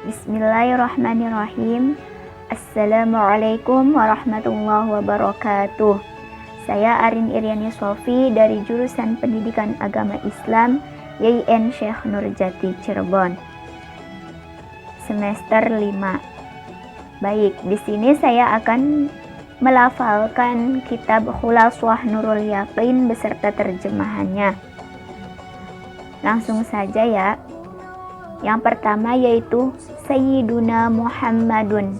Bismillahirrahmanirrahim. Assalamualaikum warahmatullahi wabarakatuh. Saya Arin Iriani Sofi dari jurusan Pendidikan Agama Islam YIN Syekh Nurjati Cirebon. Semester 5. Baik, di sini saya akan melafalkan kitab Khulaswah Nurul Yaqin beserta terjemahannya. Langsung saja ya. Yang pertama yaitu Sayyiduna Muhammadun.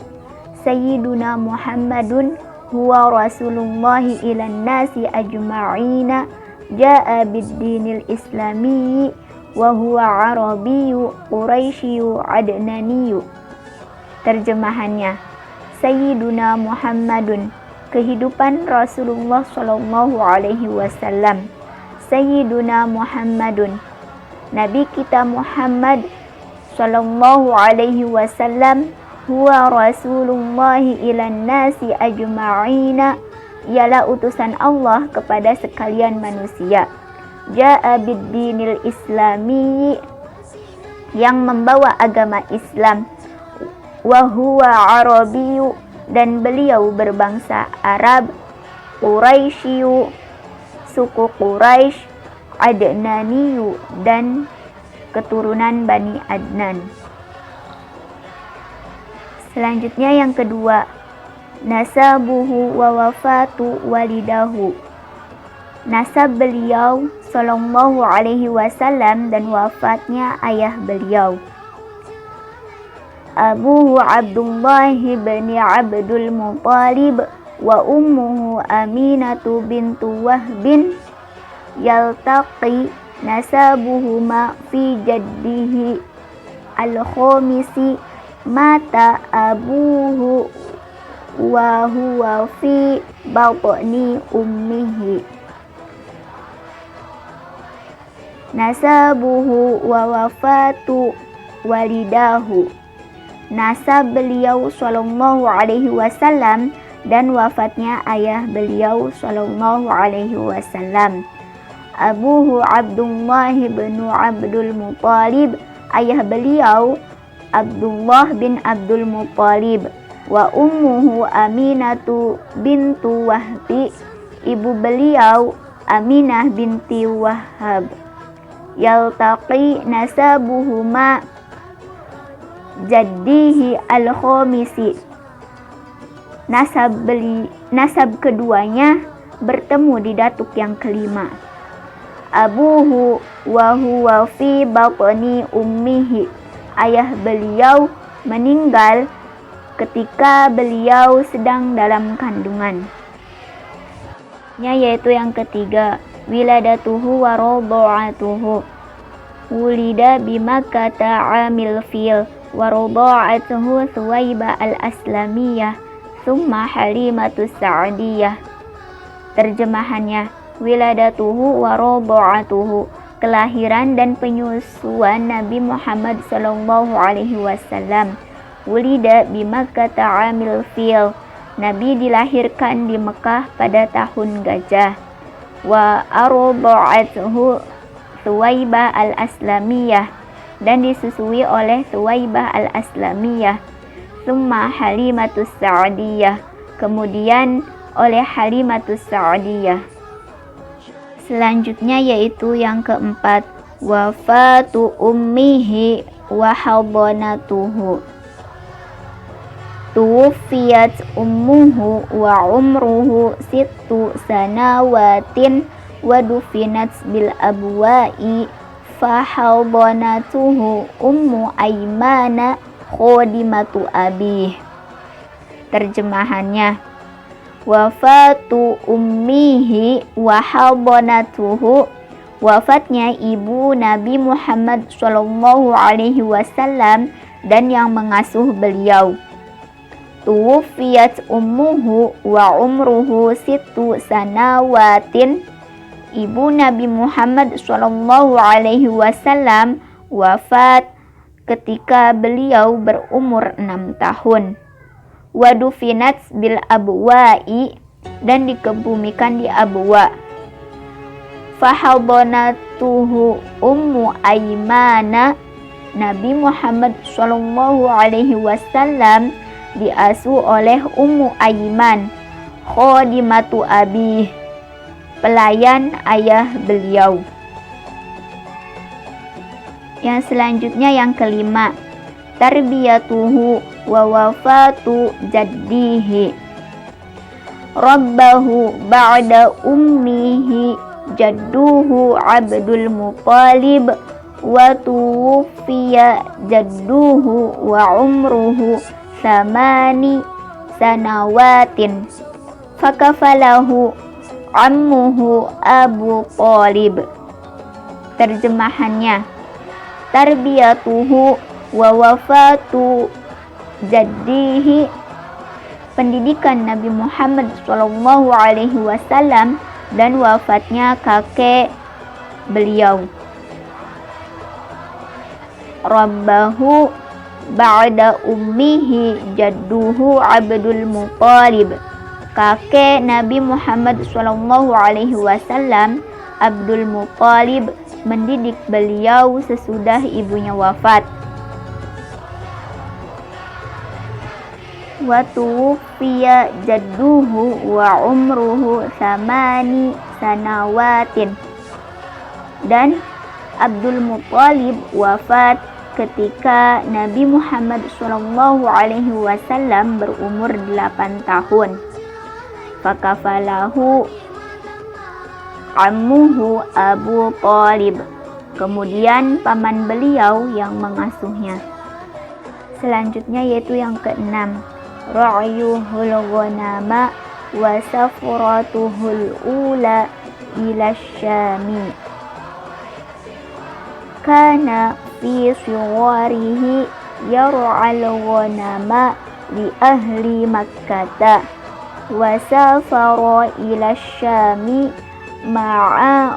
Sayyiduna Muhammadun huwa Rasulullahi ilan nasi ajma'ina ja'a bid-dinil islamiyyi wa huwa arabiyyu quraisyu adnaniyyu. Terjemahannya, Sayyiduna Muhammadun, kehidupan Rasulullah sallallahu alaihi wasallam. Sayyiduna Muhammadun, Nabi kita Muhammad sallallahu alaihi wasallam, huwa Rasulullahi ilan nasi ajma'ina, ialah utusan Allah kepada sekalian manusia. Ja'a bid-dinil islamiyyi, yang membawa agama Islam. Wa huwa arabiyyu, dan beliau berbangsa Arab. Quraisyu, suku Quraisy. Adnaniyyu, dan keturunan Bani Adnan. Selanjutnya yang kedua, nasabuhu wa wafatu walidahu. Nasab beliau sallallahu alaihi wasallam dan wafatnya ayah beliau. Abuhu Abdullah bin Abdul Muttalib wa ummuhu Aminatu bintu Wahbin. Yaltaqi nasabuhuma fi jaddihi al-khomisi, mata abuhu wa huwa fi batni ummihi. Nasabuhu wa wafatu walidahu. Nasab beliau sallallahu alaihi wasallam dan wafatnya ayah beliau sallallahu alaihi wasallam. Abuhu Abdullah bin Abdul Muttalib, ayah beliau Abdullah bin Abdul Muttalib. Wa ummuhu Aminatu bintu Wahbi, ibu beliau Aminah binti Wahab. Yaltaqi nasabuhuma jaddihi al-khomisi. Nasab keduanya bertemu di datuk yang kelima. Abuhu wa huwa fi batni ummihi, ayah beliau meninggal ketika beliau sedang dalam kandungan. Yaitu yang ketiga, wiladatuhu wa radha'atuhu. Wulida bi Makkah amil fil wa radha'atuhu Suwaiba al-Aslamiyah summa Halimatus Sa'diyah. Terjemahannya, wiladatuhu wa radha'atuhu, kelahiran dan penyusuan Nabi Muhammad sallallahu alaihi wasallam. Wulida bi Makkah amil fil, Nabi dilahirkan di Mekah pada tahun gajah. Wa arda'atuhu Suwaibah al-Aslamiyah, dan disusui oleh Suwaibah al-Aslamiyah. Summa Halimatus Sa'diyah, kemudian oleh Halimatus Sa'diyah. Selanjutnya yaitu yang keempat, wafatu ummihi wa hadanatuhu. Tuwfiyat ummuhu wa umruhu 6 sanawatin wa dufinat bil abwa'i fa hadanatuhu ummu Aymana khodimatu abih. Terjemahannya, wafatu ummihi wa hadanatuhu, wafatnya ibu Nabi Muhammad sallallahu alaihi wasallam dan yang mengasuh beliau. Tuwfiyat ummuhu wa umruhu 6 sanawatin, ibu Nabi Muhammad sallallahu alaihi wasallam wafat ketika beliau berumur 6 tahun. Wadufinat bil abwa'i, dan dikebumikan di Abwa. Fahadanatuhu ummu Aymana, Nabi Muhammad Shallallahu Alaihi Wasallam diasuh oleh Ummu Aiman, khadimatu abih, pelayan ayah beliau. Yang selanjutnya yang kelima, tarbiyatuhu wa wafatu jaddihi. Rabbahu ba'da ummihi jadduhu Abdul Muttalib wa tuwfiya jadduhu wa umruhu 8 sanawatin fakafalahu ammuhu Abu Thalib. Terjemahannya, tarbiyatuhu wa wafatu jaddihi, pendidikan Nabi Muhammad Shallallahu Alaihi Wasallam dan wafatnya kakek beliau. Rabbahu ba'da ummihi jadduhu Abdul Muttalib, kakek Nabi Muhammad Shallallahu Alaihi Wasallam Abdul Muttalib mendidik beliau sesudah ibunya wafat. Wa tuwfiya jadduhu wa umruhu 8 sanawatin, dan Abdul Muttalib wafat ketika Nabi Muhammad Shallallahu Alaihi Wasallam berumur 8 tahun. Fakafalahu ammuhu Abu Thalib, kemudian paman beliau yang mengasuhnya. Selanjutnya yaitu yang keenam, ra'yuhul ghanama wa safratuhul ula ila syami. Kana fi suwarihi yar'al ghanama li ahli Makkah wa safara ila syami ma'a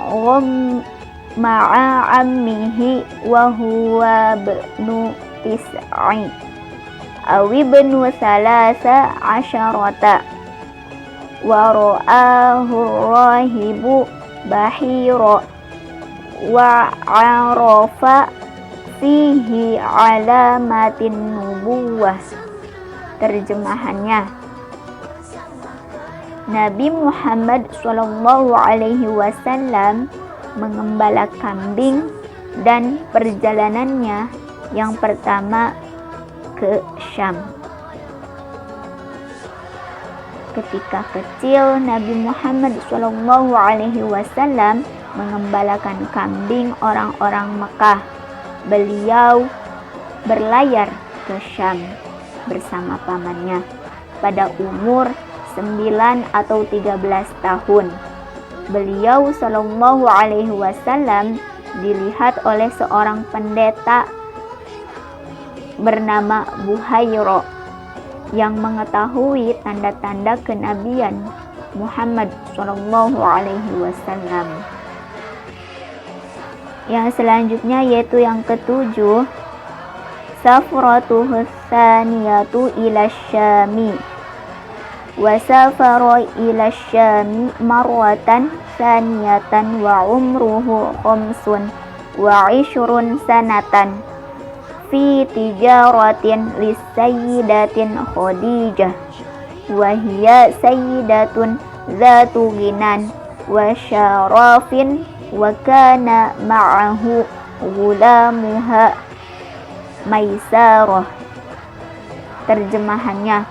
ammihi wa huwa ibnu tis'i aw ibnu salasa asyarata wa ra'ahu rahibu bahira wa arafa fihi alamatin nubuwah. Terjemahannya, Nabi Muhammad Shallallahu Alaihi Wasallam mengembala kambing dan perjalanannya yang pertama ke Syam. Ketika kecil, Nabi Muhammad Shallallahu Alaihi Wasallam mengembalakan kambing orang-orang Mekah. Beliau berlayar ke Syam bersama pamannya pada umur 9 atau 13 tahun. Beliau Shallallahu Alaihi Wasallam dilihat oleh seorang pendeta bernama Buhairo yang mengetahui tanda-tanda kenabian Muhammad Shallallahu Alaihi Wasallam. Yang selanjutnya yaitu yang ketujuh, safratuhus saniyatu ila syami. Wa safara ila syami marwatan saniyatan wa umruhu 25 sanatan fi tijaratin lisayyidatin Khadijah wa hiya sayyidatun zatu ginan wa syarafin wa kana ma'ahu gulamuha Maisarah. Terjemahannya,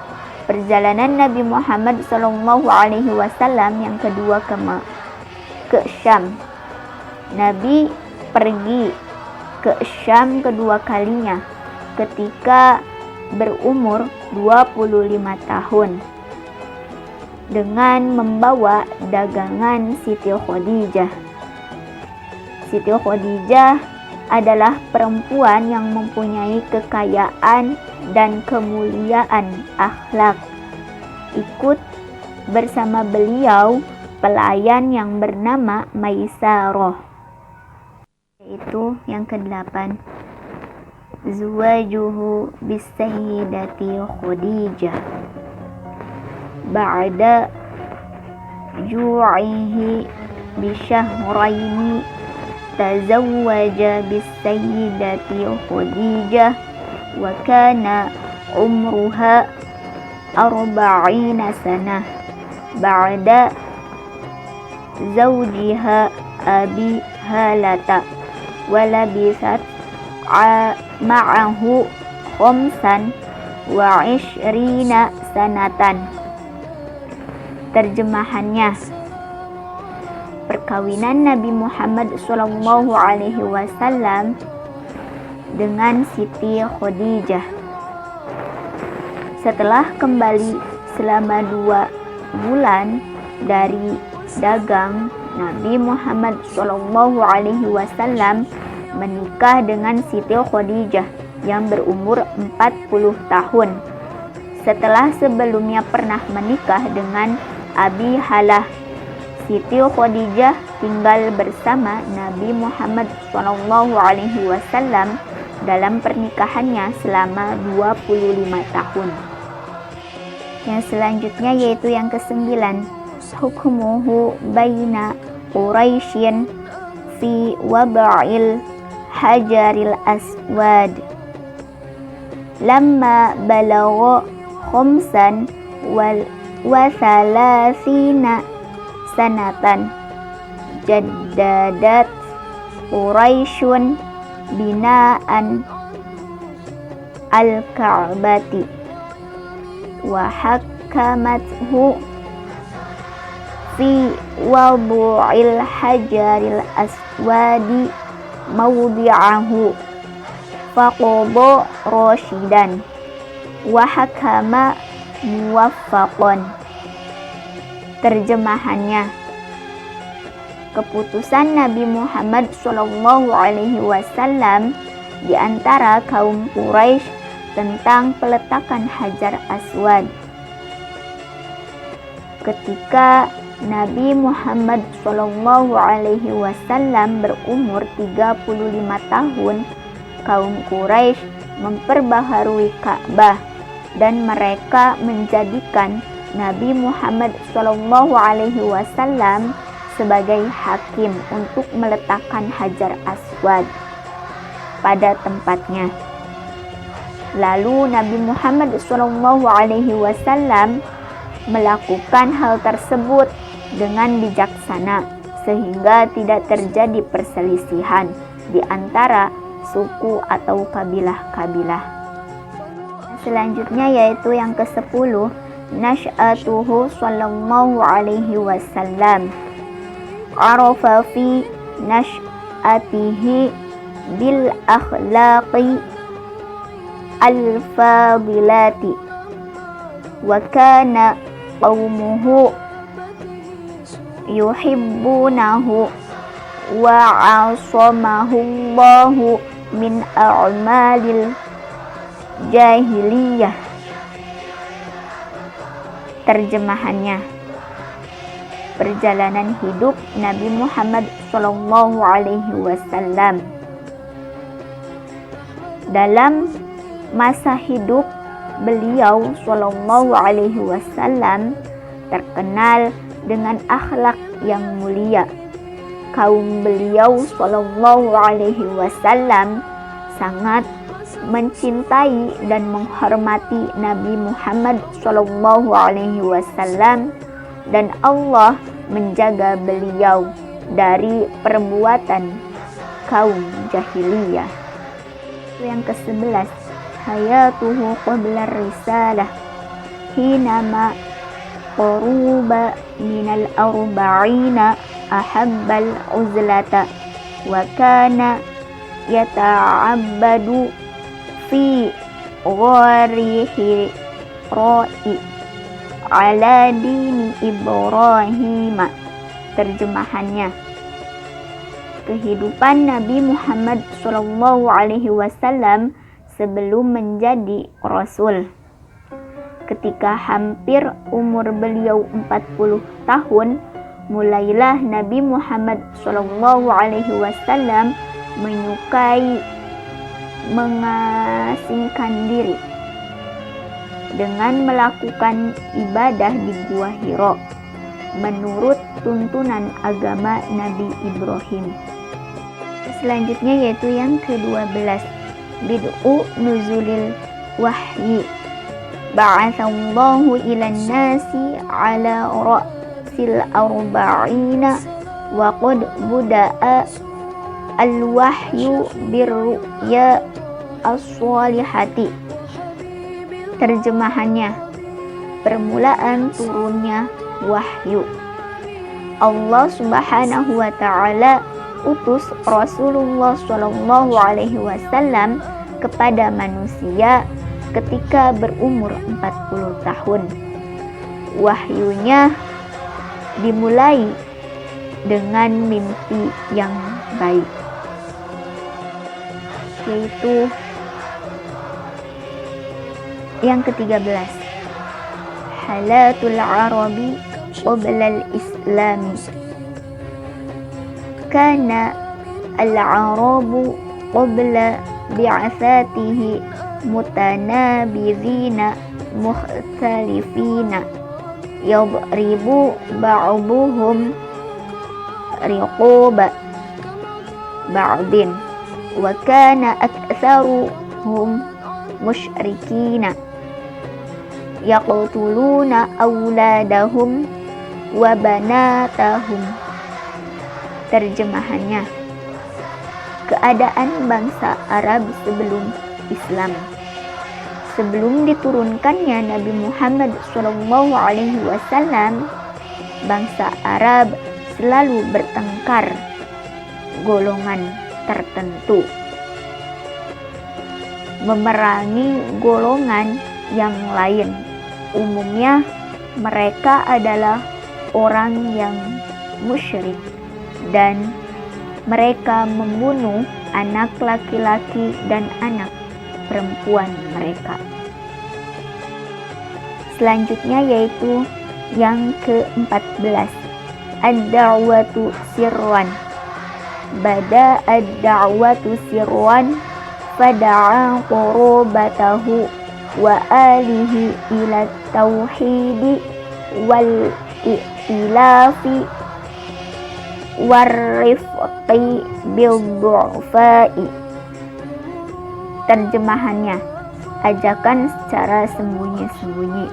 perjalanan Nabi Muhammad Shallallahu Alaihi Wasallam yang kedua ke Syam. Nabi pergi ke Syam kedua kalinya ketika berumur 25 tahun dengan membawa dagangan Siti Khadijah. Siti Khadijah adalah perempuan yang mempunyai kekayaan dan kemuliaan akhlak. Ikut bersama beliau pelayan yang bernama Maisarah. Yaitu yang ke-8, zuwajuhu bisayyidati Khadijah ba'da ju'ihi bisyahraini tazawwaja bis-sayyidati Khadijah wa kana umruha arba'ina sanah ba'da zawjiha Abi Halata wa labisat ma'ahu khamsan wa ishrina sanatan. Terjemahannya, perkawinan Nabi Muhammad SAW dengan Siti Khadijah. Setelah kembali selama 2 bulan dari dagang, Nabi Muhammad SAW menikah dengan Siti Khadijah yang berumur 40 tahun. Setelah sebelumnya pernah menikah dengan Abi Halah, Siti Khadijah tinggal bersama Nabi Muhammad SAW dalam pernikahannya selama 25 tahun. Yang selanjutnya yaitu yang ke-9, hukmuhu baina Quraisyin fi wab'il hajaril aswad lamma balagha khamsan wa thalathina sanatan jaddadat Quraisyun binaan al-Ka'bati wa hakamathu fi wadu'il hajaril aswadi mawdi'ahu faqada rasyidan wa hakama muwaffaqan. Terjemahannya, keputusan Nabi Muhammad SAW di antara kaum Quraisy tentang peletakan Hajar Aswad. Ketika Nabi Muhammad SAW berumur 35 tahun, kaum Quraisy memperbaharui Ka'bah dan mereka menjadikan Nabi Muhammad SAW sebagai hakim untuk meletakkan Hajar Aswad pada tempatnya. Lalu Nabi Muhammad SAW melakukan hal tersebut dengan bijaksana sehingga tidak terjadi perselisihan di antara suku atau kabilah-kabilah. Selanjutnya yaitu yang ke-10, nash'atuhu sallallahu alaihi wasallam. Arafa fi nash'atihi bil akhlaqi al-fadilati wa kana qaumuhu yuhibbunahu wa 'asamahu Allahu min a'malil jahiliyah. Terjemahannya, perjalanan hidup Nabi Muhammad SAW. Dalam masa hidup beliau SAW terkenal dengan akhlak yang mulia. Kaum beliau SAW sangat mencintai dan menghormati Nabi Muhammad SAW dan Allah menjaga beliau dari perbuatan kaum jahiliyah. Yang ke-11, hayatuhu qabla risalah hinama quruba minal arba'ina ahabbal uzlata wa kana yata'abbadu fi ghari Hira'i ala dini Ibrahim. Terjemahannya, kehidupan Nabi Muhammad SAW sebelum menjadi Rasul. Ketika hampir umur beliau 40 tahun, mulailah Nabi Muhammad SAW menyukai mengasingkan diri dengan melakukan ibadah di Gua Hira menurut tuntunan agama Nabi Ibrahim. Selanjutnya yaitu yang ke-12, bid'u nuzulil wahyi. Ba'atsallahu ilan nasi ala ra'sil arba'ina wa qad buda'a al-wahyu birru'ya as-salihati. Terjemahannya, permulaan turunnya wahyu. Allah Subhanahu wa taala utus Rasulullah Shallallahu alaihi wasallam kepada manusia ketika berumur 40 tahun. Wahyunya dimulai dengan mimpi yang baik, yaitu yang ke-13, halatul arabi qabla al-islami. Kana al-arabu qabla bi'athatihi mutanabizina mukhtalifina yadribu ba'duhum riqaba ba'din wa kana aktsaruhum musyrikina yaqtuluna auladahum wa banatahum. Terjemahannya, keadaan bangsa Arab sebelum Islam. Sebelum diturunkannya Nabi Muhammad SAW, bangsa Arab selalu bertengkar golongan tertentu, memerangi golongan yang lain. Umumnya mereka adalah orang yang musyrik dan mereka membunuh anak laki-laki dan anak perempuan mereka. Selanjutnya yaitu yang ke-14, ad-da'watu sirran. Bada ad-da'watu sirran fada'a qurubatahu wa alihi ila tauhidi wal i'tilafi warifqi bil du'afai. Terjemahannya, ajakan secara sembunyi-sembunyi.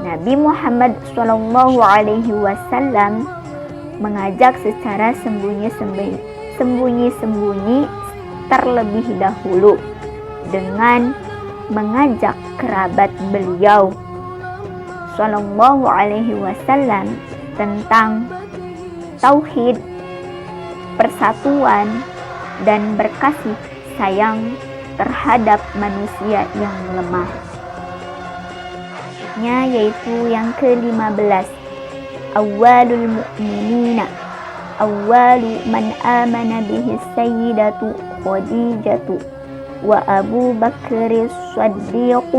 Nabi Muhammad SAW mengajak secara sembunyi-sembunyi terlebih dahulu dengan mengajak kerabat beliau SAW tentang tauhid, persatuan, dan berkasih sayang terhadap manusia yang lemah. Yaitu yang ke-15, awwalul mu'minina. Awwalu man amana bihi sayyidatu Khadijatu wa Abu Bakr as-Siddiq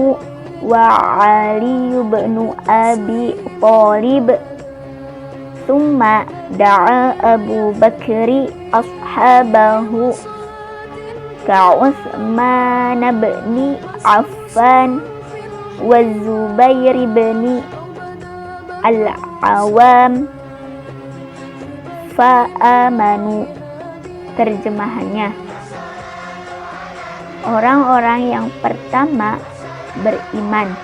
wa Ali bin Abi Thalib. Thumma da'a Abu Bakri ashabahu ka'Utsman bin Affan wa Zubair bin Al-Awam fa'amanu. Terjemahannya, orang-orang yang pertama beriman.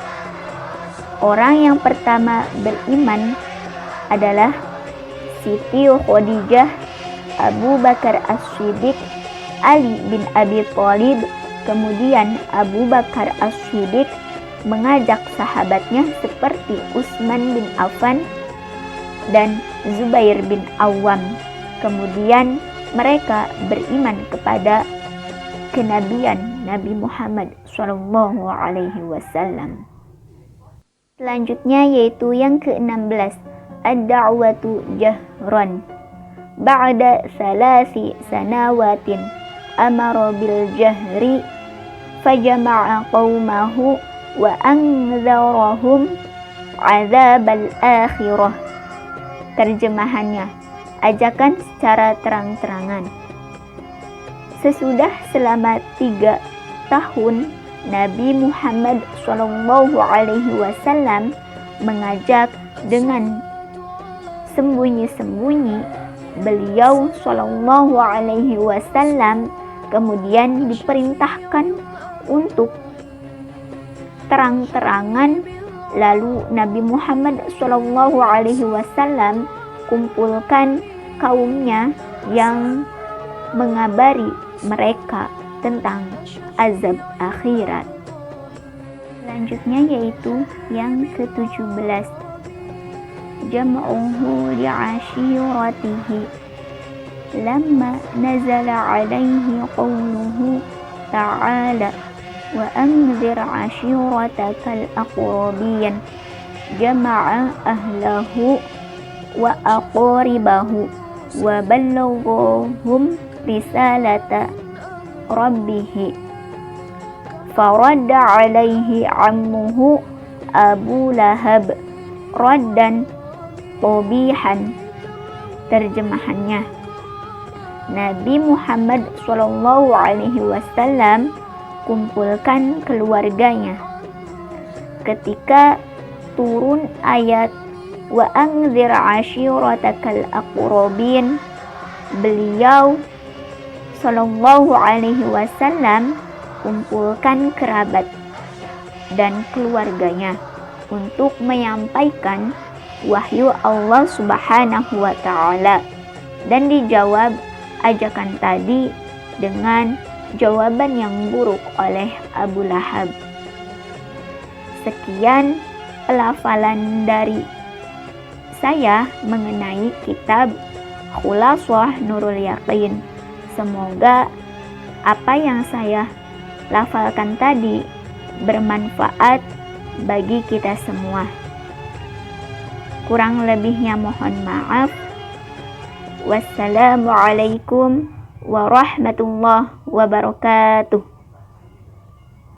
Orang yang pertama beriman adalah Siti Khadijah, Abu Bakar As-Siddiq, Ali bin Abi Thalib. Kemudian Abu Bakar As-Siddiq mengajak sahabatnya seperti Utsman bin Affan dan Zubair bin Awam. Kemudian mereka beriman kepada kenabian Nabi Muhammad SAW. Selanjutnya yaitu yang ke-16, ad-da'watu jahran. Ba'da salasi sanawatin amara bil jahri fajama'a qawmahu wa anzarahum azabal akhirah. Terjemahannya, ajakan secara terang-terangan. Sesudah selama 3 tahun Nabi Muhammad SAW mengajak dengan sembunyi-sembunyi Beliau Shallallahu Alaihi Wasallam kemudian diperintahkan untuk terang-terangan, lalu Nabi Muhammad Shallallahu Alaihi Wasallam kumpulkan kaumnya yang mengabari mereka tentang azab akhirat. Selanjutnya yaitu yang ke-17, jam'uhu li'ashiratihi lamma nazala alaihi qawluhu ta'ala wa anzir ashiratakal aqrabin jama'a ahlahu wa aqribahu wa ballaghahum risalata rabbihi faradda alaihi ammuhu Abu Lahab raddan qabihan. Terjemahannya, Nabi Muhammad Shallallahu Alaihi Wasallam kumpulkan keluarganya ketika turun ayat wa anzir ashiratakal aqrabin. Beliau Shallallahu Alaihi Wasallam kumpulkan kerabat dan keluarganya untuk menyampaikan wahyu Allah Subhanahu wa Ta'ala, dan dijawab ajakan tadi dengan jawaban yang buruk oleh Abu Lahab. Sekian pelafalan dari saya mengenai kitab Khulasah Nurul Yaqin. Semoga apa yang saya lafalkan tadi bermanfaat bagi kita semua. Kurang lebihnya mohon maaf. Wassalamualaikum warahmatullahi wabarakatuh.